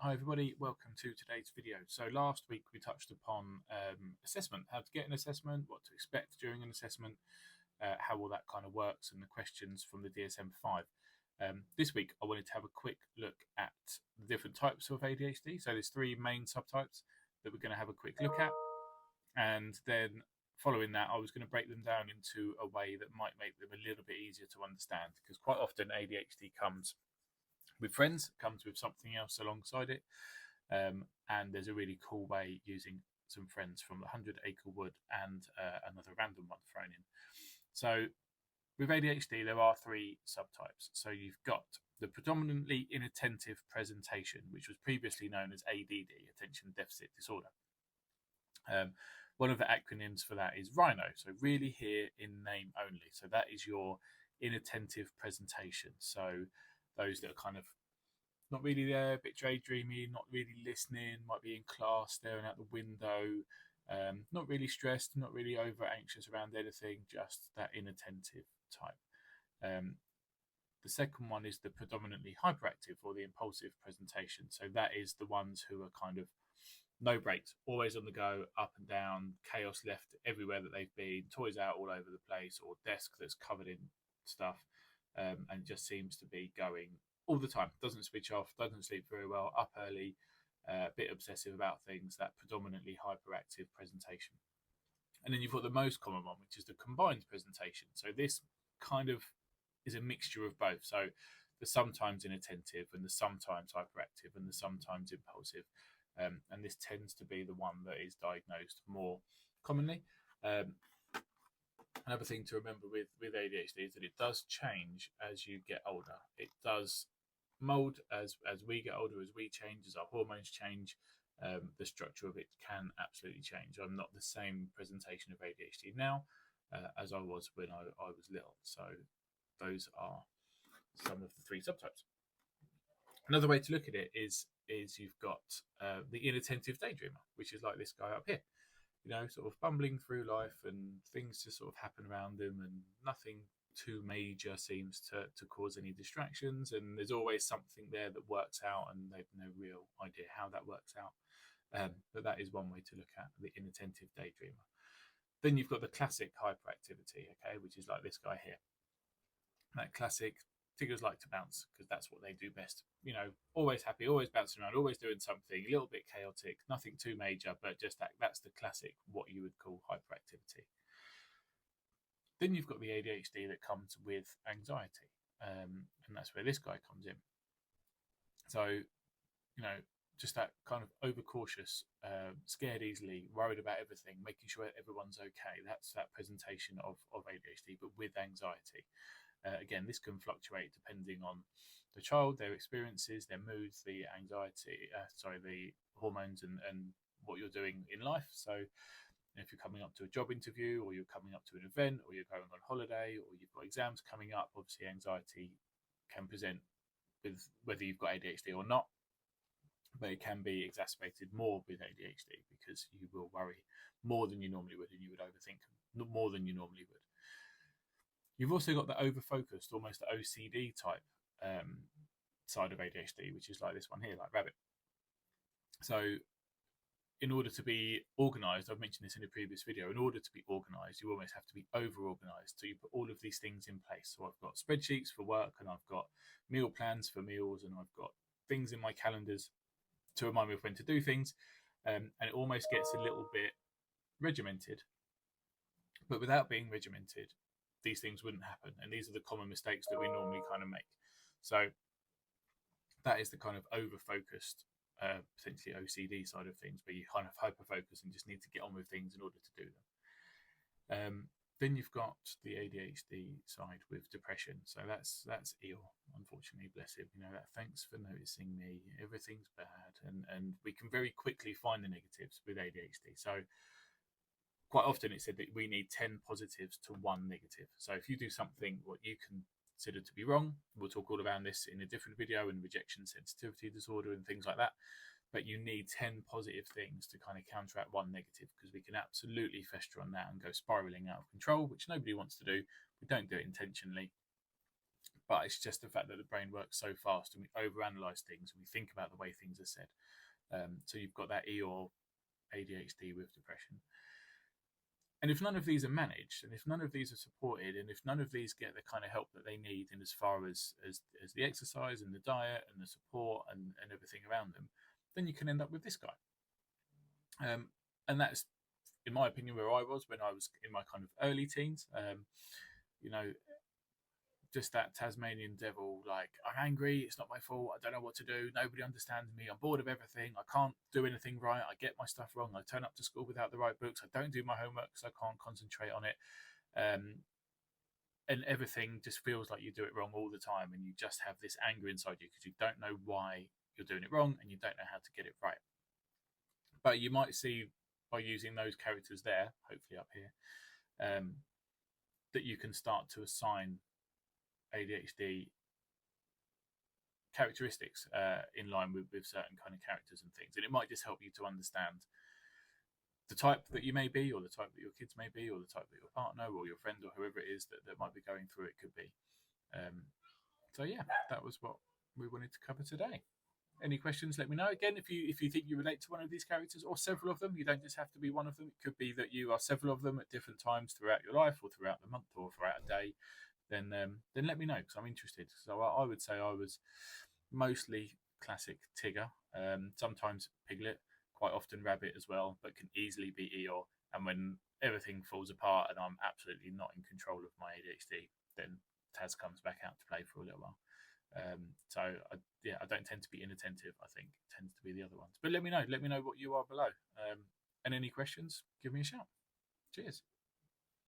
Hi everybody, welcome to today's video. So last week we touched upon assessment, how to get an assessment, what to expect during an assessment, how all that kind of works, and the questions from the DSM-5. This week I wanted to have a quick look at the different types of ADHD. So there's three main subtypes that we're going to have a quick look at, and then following that I was going to break them down into a way that might make them a little bit easier to understand, because quite often ADHD comes with friends, comes with something else alongside it, and there's a really cool way using some friends from the 100 Acre Wood and another random one thrown in. So with ADHD there are three subtypes. So you've got the predominantly inattentive presentation, which was previously known as ADD, attention deficit disorder. One of the acronyms for that is RHINO, so really hear in name only. So that is your inattentive presentation. So those that are kind of not really there, a bit daydreamy, not really listening, might be in class staring out the window, not really stressed, not really over anxious around anything, just that inattentive type. The second one is the predominantly hyperactive or the impulsive presentation. So that is the ones who are kind of no breaks, always on the go, up and down, chaos left everywhere that they've been, toys out all over the place, or desk that's covered in stuff, and just seems to be going all the time, doesn't switch off, doesn't sleep very well, up early, a bit obsessive about things, that predominantly hyperactive presentation. And then you've got the most common one, which is the combined presentation. So this kind of is a mixture of both. So the sometimes inattentive and the sometimes hyperactive and the sometimes impulsive. And this tends to be the one that is diagnosed more commonly. Another thing to remember with ADHD is that it does change as you get older. It does mold as we get older, as we change, as our hormones change. The structure of it can absolutely change. I'm not the same presentation of ADHD now as I was when I was little. So those are some of the three subtypes. Another way to look at it is you've got the inattentive daydreamer, which is like this guy up here, you know, sort of bumbling through life and things just sort of happen around him and nothing too major seems to cause any distractions, and there's always something there that works out and they've no real idea how that works out. But that is one way to look at the inattentive daydreamer. Then you've got the classic hyperactivity, okay, which is like this guy here. That classic figures like to bounce because that's what they do best. You know, always happy, always bouncing around, always doing something, a little bit chaotic, nothing too major, but just that's the classic, what you would call hyperactivity. Then you've got the ADHD that comes with anxiety, and that's where this guy comes in. So, you know, just that kind of overcautious, scared easily, worried about everything, making sure everyone's okay. That's that presentation of ADHD, but with anxiety. Again, this can fluctuate depending on the child, their experiences, their moods, the anxiety, the hormones and what you're doing in life. So if you're coming up to a job interview, or you're coming up to an event, or you're going on holiday, or you've got exams coming up, obviously anxiety can present with whether you've got ADHD or not, but it can be exacerbated more with ADHD because you will worry more than you normally would, and you would overthink more than you normally would. You've also got the over-focused, almost OCD type side of ADHD, which is like this one here, like rabbit. So in order to be organized, I've mentioned this in a previous video, in order to be organized, you almost have to be over-organized. So you put all of these things in place. So I've got spreadsheets for work, and I've got meal plans for meals, and I've got things in my calendars to remind me of when to do things. And it almost gets a little bit regimented. But without being regimented, these things wouldn't happen. And these are the common mistakes that we normally kind of make. So that is the kind of over-focused, potentially OCD side of things, where you kind of hyper-focus and just need to get on with things in order to do them. Then you've got the ADHD side with depression. So that's ill, unfortunately, bless him. You know, that thanks for noticing me, everything's bad. And we can very quickly find the negatives with ADHD. So quite often it's said that we need 10 positives to 1 negative. So if you do something what you consider to be wrong, we'll talk all around this in a different video, and rejection sensitivity disorder and things like that. But you need 10 positive things to kind of counteract 1 negative, because we can absolutely fester on that and go spiraling out of control, which nobody wants to do. We don't do it intentionally, But it's just the fact that the brain works so fast and we overanalyze things and we think about the way things are said. So you've got that E or ADHD with depression. And if none of these are managed, and if none of these are supported, and if none of these get the kind of help that they need in as far as the exercise and the diet and the support and everything around them, then you can end up with this guy. And that's, in my opinion, where I was when I was in my kind of early teens. You know, just that Tasmanian devil, like, I'm angry, it's not my fault, I don't know what to do, nobody understands me, I'm bored of everything, I can't do anything right, I get my stuff wrong, I turn up to school without the right books, I don't do my homework because I can't concentrate on it. And everything just feels like you do it wrong all the time, and you just have this anger inside you because you don't know why you're doing it wrong and you don't know how to get it right. But you might see by using those characters there, hopefully up here, that you can start to assign ADHD characteristics in line with certain kind of characters and things. And it might just help you to understand the type that you may be, or the type that your kids may be, or the type that your partner or your friend or whoever it is that might be going through it could be. So yeah, that was what we wanted to cover today. Any questions, let me know. Again, if you think you relate to one of these characters or several of them, you don't just have to be one of them. It could be that you are several of them at different times throughout your life or throughout the month or throughout a day. Then let me know because I'm interested. So I would say I was mostly classic Tigger, sometimes Piglet, quite often Rabbit as well, but can easily be Eeyore. And when everything falls apart and I'm absolutely not in control of my ADHD, then Taz comes back out to play for a little while. So I don't tend to be inattentive. I think it tends to be the other ones. But let me know what you are below. And any questions, give me a shout. Cheers.